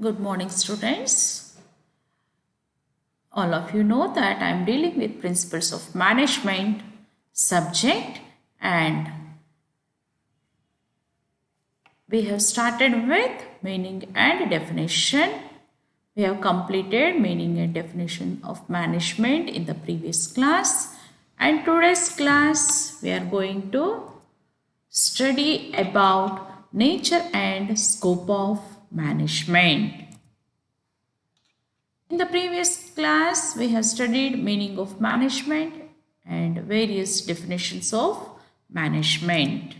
Good morning, students. All of you know that I am dealing with principles of management subject, and we have started with meaning and definition. We have completed meaning and definition of management in the previous class, and today's class we are going to study about nature and scope of management. In the previous class, we have studied meaning of management and various definitions of management.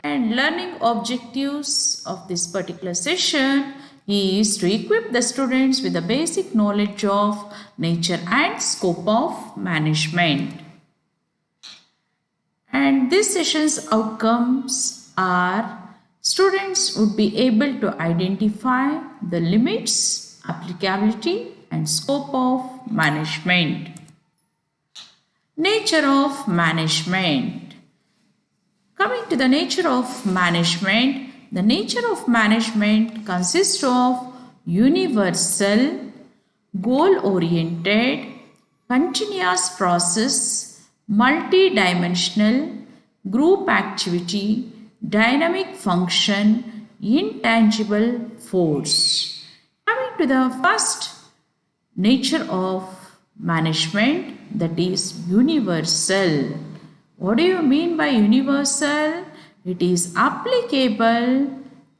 And learning objectives of this particular session is to equip the students with the basic knowledge of nature and scope of management. And this session's outcomes are students would be able to identify the limits, applicability and scope of management. Nature of management. Coming to the nature of management, the nature of management consists of universal, goal-oriented, continuous process, multi-dimensional, group activity, dynamic function, intangible force. Coming to the first nature of management, that is universal. What do you mean by universal? It is applicable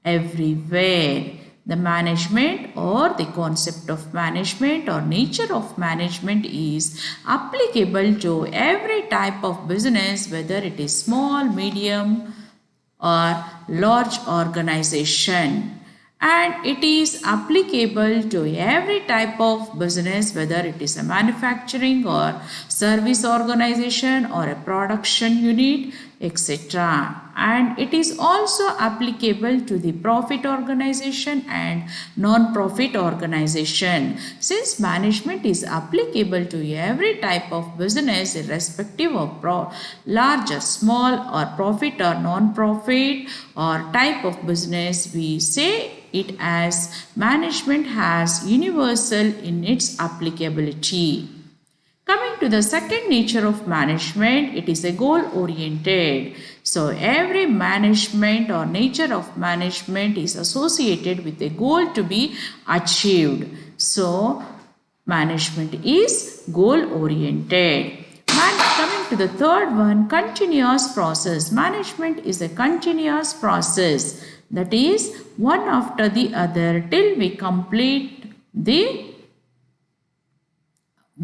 everywhere. The management or the concept of management or nature of management is applicable to every type of business, whether it is small, medium or large organization. And it is applicable to every type of business, whether it is a manufacturing or service organization or a production unit, etc. And it is also applicable to the profit organization and non-profit organization. Since management is applicable to every type of business irrespective of large or small or profit or non-profit or type of business, we say it as management has universal in its applicability. Coming to the second nature of management, it is a goal-oriented. So every management or nature of management is associated with a goal to be achieved. So management is goal-oriented. Coming to the third one, continuous process. Management is a continuous process, that is one after the other till we complete the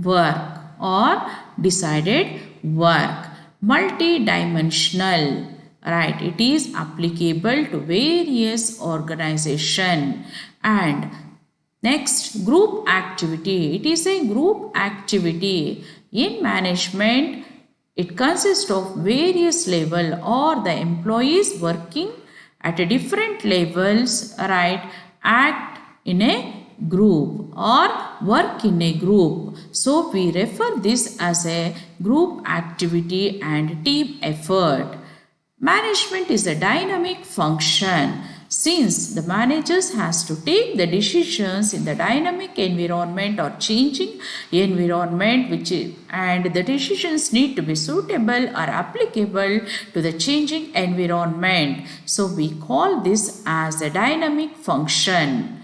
work or decided work. Multi-dimensional, right? It is applicable to various organization. And next, group activity. It is a group activity. In management, it consists of various levels or the employees working at a different levels, right, act in a group or work in a group. So we refer this as a group activity and team effort. Management is a dynamic function. Since the managers has to take the decisions in the dynamic environment or changing environment, and the decisions need to be suitable or applicable to the changing environment. So we call this as a dynamic function.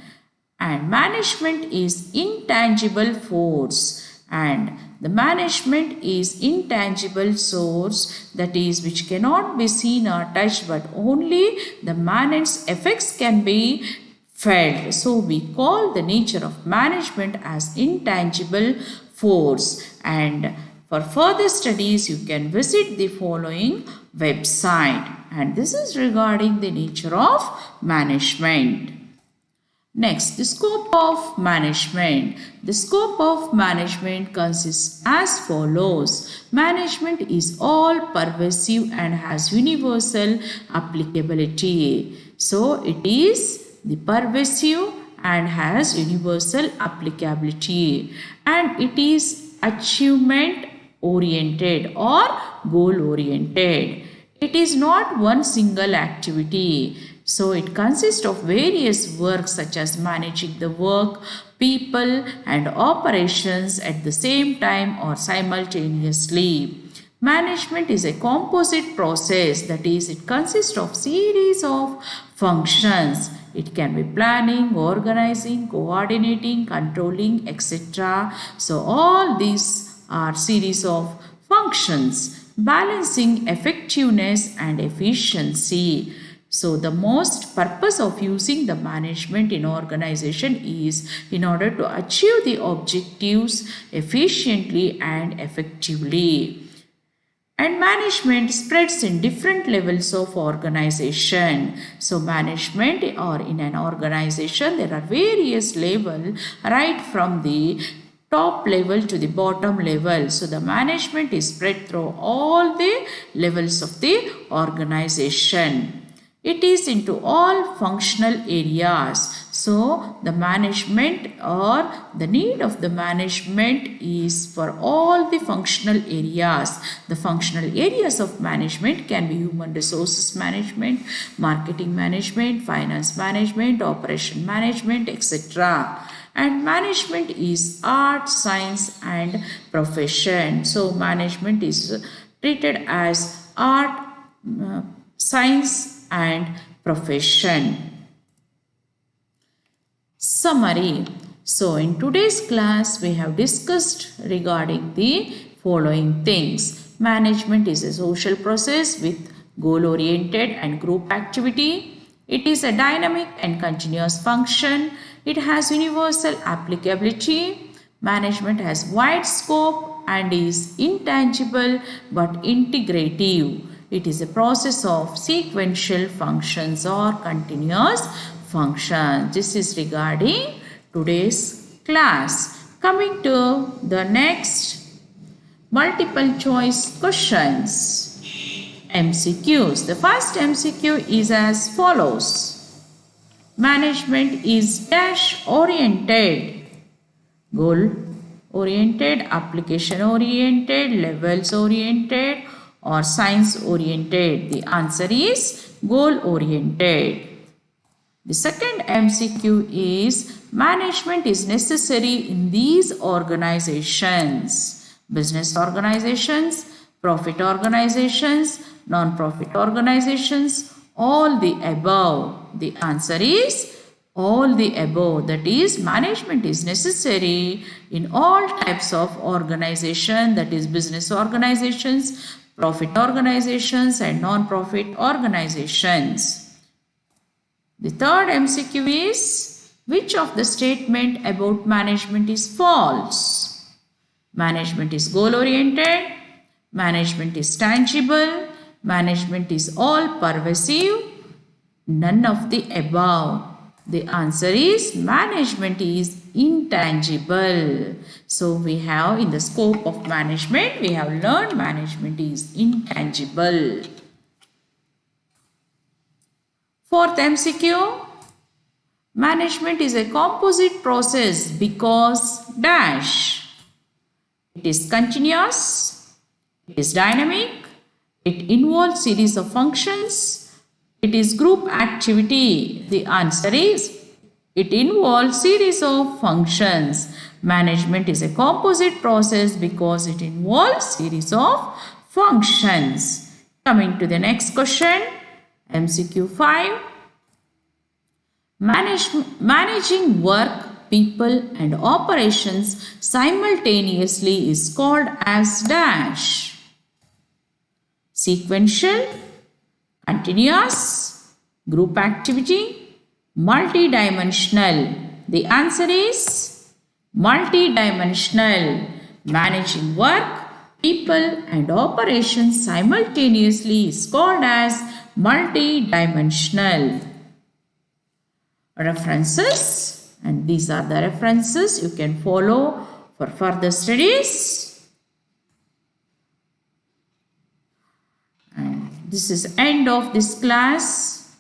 And management is intangible force, and the management is intangible source, that is which cannot be seen or touched, but only the management's effects can be felt. So we call the nature of management as intangible force. And for further studies, you can visit the following website, and this is regarding the nature of management. Next, the scope of management. The scope of management consists as follows. Management is all pervasive and has universal applicability. So, it is the pervasive and has universal applicability. And it is achievement oriented or goal oriented. It is not one single activity. So it consists of various works such as managing the work, people and operations at the same time or simultaneously. Management is a composite process, that is, it consists of series of functions. It can be planning, organizing, coordinating, controlling, etc. So all these are series of functions balancing effectiveness and efficiency. So the most purpose of using the management in organization is in order to achieve the objectives efficiently and effectively. And management spreads in different levels of organization. So management or in an organization there are various levels right from the top level to the bottom level. So the management is spread through all the levels of the organization. It is into all functional areas. So the management or the need of the management is for all the functional areas. The functional areas of management can be human resources management, marketing management, finance management, operation management, etc. And management is art, science and profession. So management is treated as art, science and profession. Summary. So in today's class we have discussed regarding the following things. Management is a social process with goal oriented and group activity. It is a dynamic and continuous function. It has universal applicability. Management has wide scope and is intangible but integrative. It is a process of sequential functions or continuous functions. This is regarding today's class. Coming to the next multiple choice questions. MCQs. The first MCQ is as follows. Management is dash oriented, goal oriented, application oriented, levels oriented or science oriented. The answer is goal oriented. The second MCQ is management is necessary in these organizations: business organizations, profit organizations, non-profit organizations, all the above. The answer is all the above. That is, management is necessary in all types of organization, that is business organizations, profit organizations and non-profit organizations. The third MCQ is, which of the statement about management is false? Management is goal oriented, management is tangible, management is all pervasive, none of the above. The answer is management is intangible. So we have in the scope of management, we have learned management is intangible. Fourth MCQ, management is a composite process because dash. It is continuous, it is dynamic, it involves series of functions, it is group activity. The answer is it involves series of functions. Management is a composite process because it involves series of functions. Coming to the next question, MCQ 5. Managing work, people and operations simultaneously is called as dash. Sequential, continuous, group activity, multidimensional. The answer is multidimensional. Managing work, people and operations simultaneously is called as multidimensional. References, and these are the references you can follow for further studies. And this is end of this class.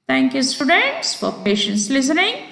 Thank you students for patience listening.